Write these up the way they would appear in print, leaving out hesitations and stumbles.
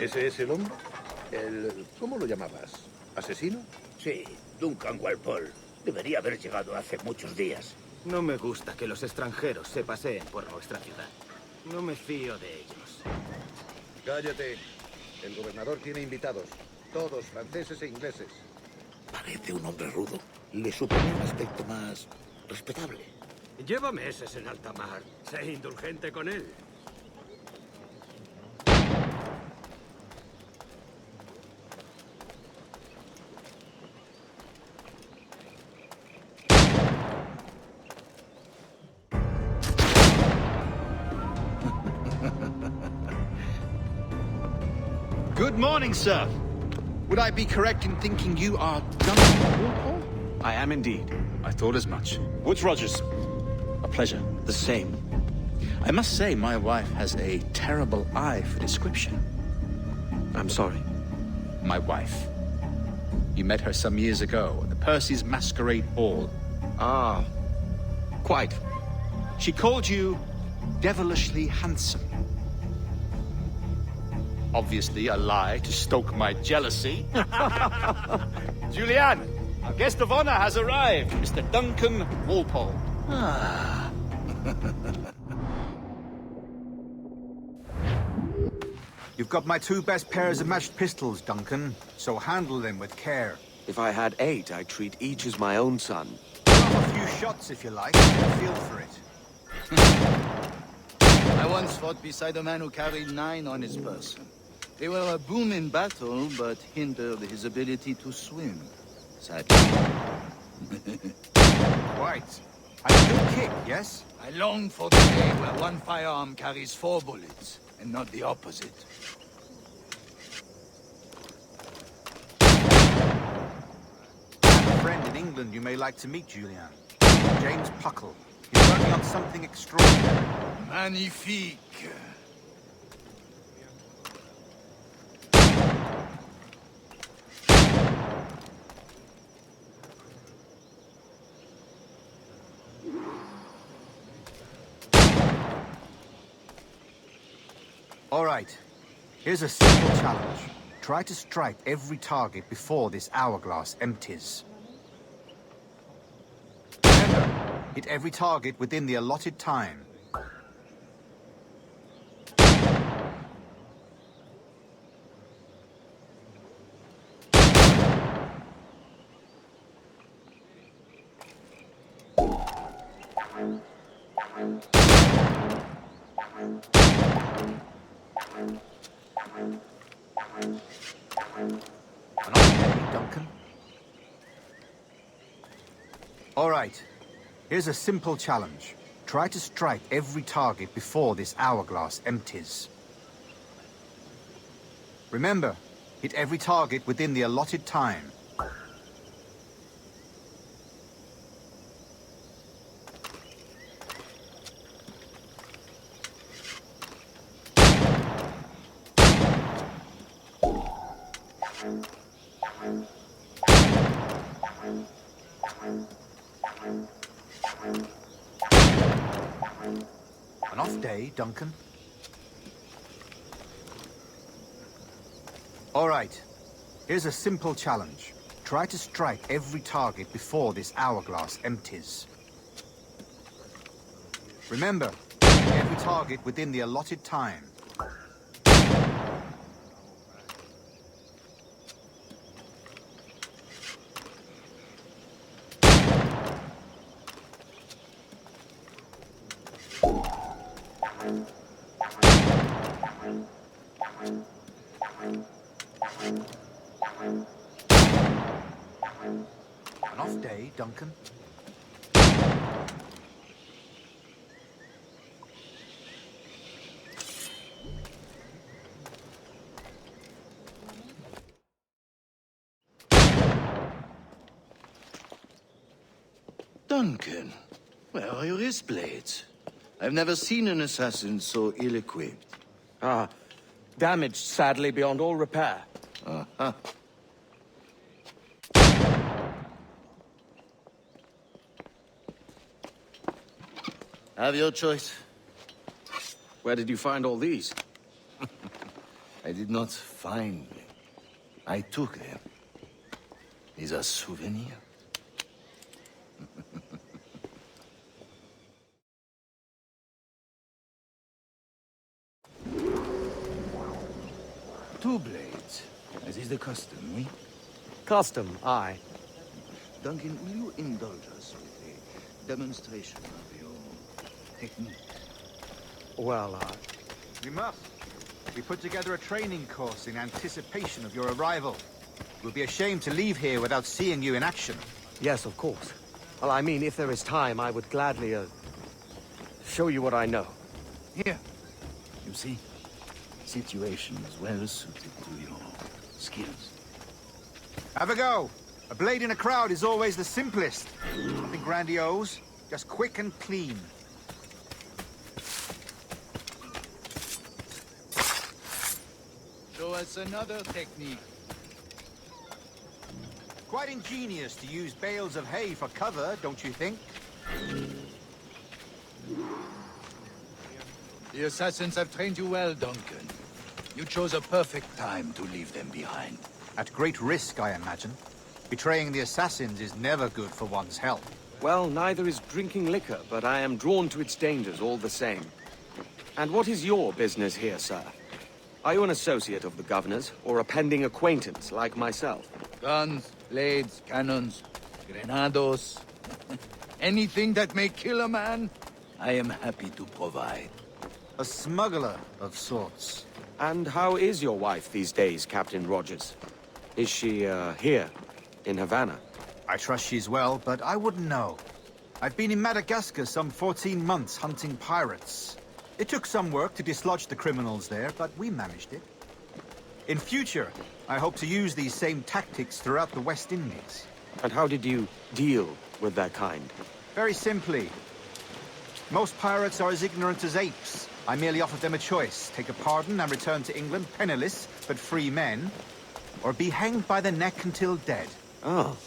¿Ese es el hombre? ¿Cómo lo llamabas? ¿Asesino? Sí, Duncan Walpole. Debería haber llegado hace muchos días. No me gusta que los extranjeros se paseen por nuestra ciudad. No me fío de ellos. Cállate. El gobernador tiene invitados. Todos franceses e ingleses. Parece un hombre rudo. Le suponía un aspecto más respetable. Lleva meses en alta mar. Sé indulgente con él. Good morning, sir. Would I be correct in thinking you are Duncan Walpole? I am indeed. I thought as much. Woods Rogers. A pleasure. The same. I must say, my wife has a terrible eye for description. I'm sorry. My wife. You met her some years ago at the Percy's Masquerade Ball. Ah, quite. She called you devilishly handsome. Obviously a lie to stoke my jealousy. Julianne, our guest of honor has arrived, Mr. Duncan Walpole. Ah. You've got my 2 best pairs of matched pistols, Duncan, so handle them with care. If I had 8, I'd treat each as my own son. Have a few shots if you like, and feel for it. I once fought beside a man who carried 9 on his person. They were a boom in battle, but hindered his ability to swim. Sadly. Quite. A good kick, yes? I long for the day where one firearm carries 4 bullets, and not the opposite. I have a friend in England you may like to meet, Julian. James Puckle. He's working on something extraordinary. Magnifique. All right. Here's a simple challenge. Try to strike every target before this hourglass empties. Remember, hit every target within the allotted time. Duncan. All right. Here's a simple challenge. Try to strike every target before this hourglass empties. Remember, hit every target within the allotted time. An off day, Duncan. All right. Here's a simple challenge. Try to strike every target before this hourglass empties. Remember, every target within the allotted time. An off day, Duncan. Duncan, where are your wrist blades? I've never seen an assassin so ill-equipped. Ah, damaged sadly beyond all repair. Uh-huh. Have your choice. Where did you find all these? I did not find them. I took them. Is a souvenir. Two blades, as is the custom, oui? Custom, aye. Duncan, will you indulge us with a demonstration of your technique? Well, We must. We put together a training course in anticipation of your arrival. It would be a shame to leave here without seeing you in action. yes, of course. Well, I mean, if there is time, I would gladly, show you what I know. Here. You see? Situation is well suited to your skills. Have a go. A blade in a crowd is always the simplest. Nothing grandiose, just quick and clean. Show us another technique. Quite ingenious to use bales of hay for cover, don't you think? The assassins have trained you well, Duncan. You chose a perfect time to leave them behind. At great risk, I imagine. Betraying the assassins is never good for one's health. Well, neither is drinking liquor, but I am drawn to its dangers all the same. And what is your business here, sir? Are you an associate of the governor's, or a pending acquaintance like myself? Guns, blades, cannons, grenados. Anything that may kill a man, I am happy to provide. A smuggler of sorts. And how is your wife these days, Captain Rogers? Is she, here, in Havana? I trust she's well, but I wouldn't know. I've been in Madagascar some 14 months hunting pirates. It took some work to dislodge the criminals there, but we managed it. In future, I hope to use these same tactics throughout the West Indies. And how did you deal with that kind? Very simply. Most pirates are as ignorant as apes. I merely offered them a choice. Take a pardon and return to England penniless, but free men. Or be hanged by the neck until dead. Oh.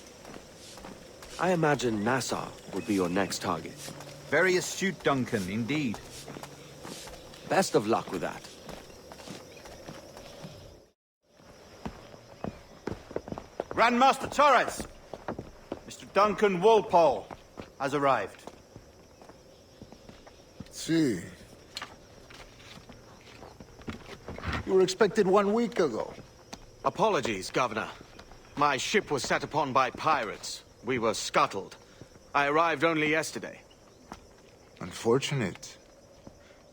I imagine Nassau would be your next target. Very astute, Duncan, indeed. Best of luck with that. Grandmaster Torres! Mr. Duncan Walpole has arrived. See. You were expected 1 week ago. Apologies, Governor. My ship was set upon by pirates. We were scuttled. I arrived only yesterday. Unfortunate.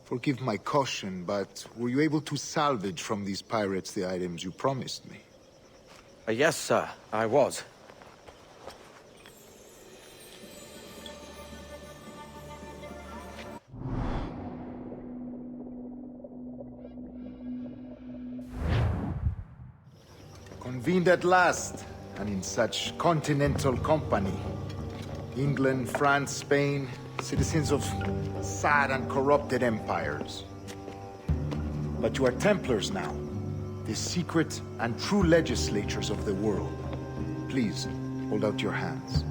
Forgive my caution, but were you able to salvage from these pirates the items you promised me? Yes, sir, I was. Convened at last, and in such continental company. England, France, Spain, citizens of sad and corrupted empires. But you are Templars now, the secret and true legislators of the world. Please, hold out your hands.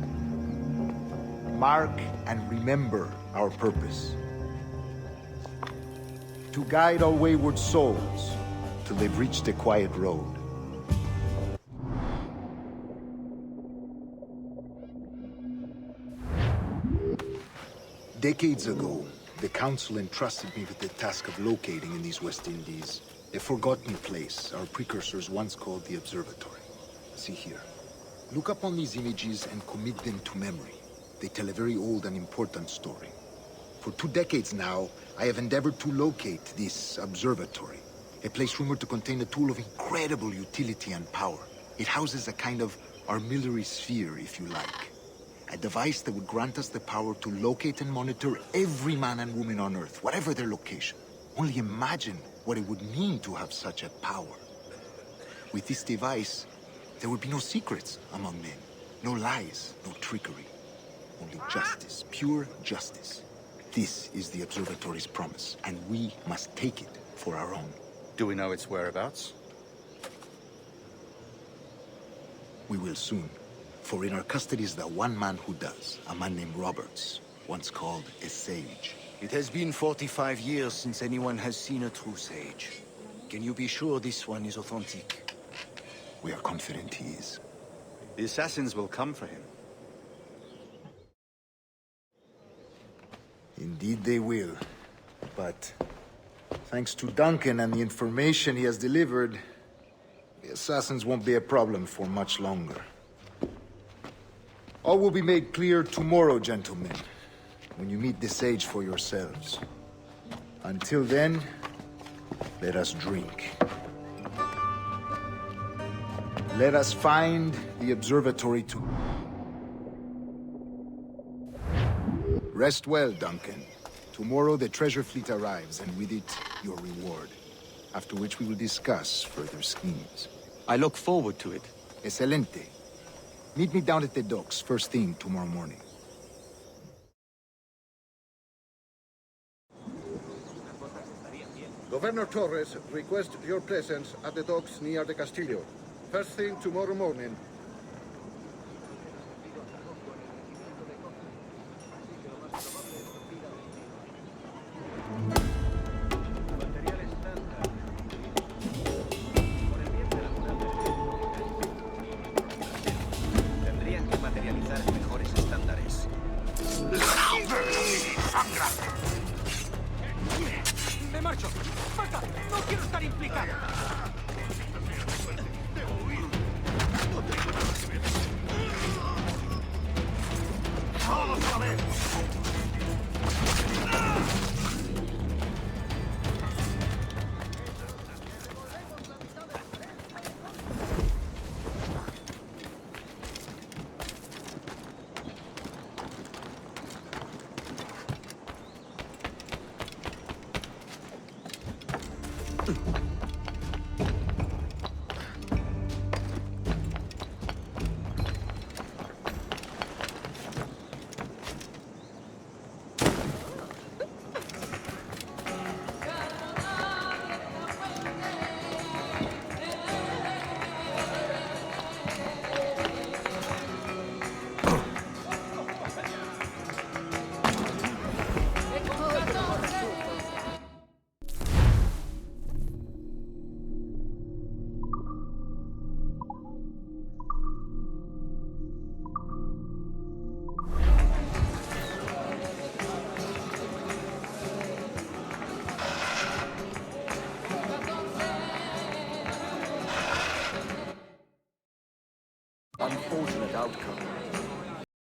Mark and remember our purpose. To guide all wayward souls till they've reached the quiet road. Decades ago, the Council entrusted me with the task of locating in these West Indies a forgotten place our precursors once called the Observatory. See here. Look upon these images and commit them to memory. They tell a very old and important story. For 2 decades now, I have endeavored to locate this observatory, a place rumored to contain a tool of incredible utility and power. It houses a kind of armillary sphere, if you like. A device that would grant us the power to locate and monitor every man and woman on Earth, whatever their location. Only imagine what it would mean to have such a power. With this device, there would be no secrets among men, no lies, no trickery. Only justice, pure justice. This is the Observatory's promise, and we must take it for our own. Do we know its whereabouts? We will soon. For in our custody is the one man who does, a man named Roberts, once called a sage. It has been 45 years since anyone has seen a true sage. Can you be sure this one is authentic? We are confident he is. The assassins will come for him. Indeed they will. But thanks to Duncan and the information he has delivered, the assassins won't be a problem for much longer. All will be made clear tomorrow, gentlemen, when you meet the sage for yourselves. Until then, let us drink. Let us find the observatory to... Rest well, Duncan. Tomorrow the treasure fleet arrives, and with it, your reward. After which we will discuss further schemes. I look forward to it. Excelente. Meet me down at the docks first thing tomorrow morning. Governor Torres requests your presence at the docks near the Castillo. First thing tomorrow morning. Tendrían que materializar mejores estándares. ¡Me marcho! ¡Basta! ¡No quiero estar implicado! Unfortunate outcome.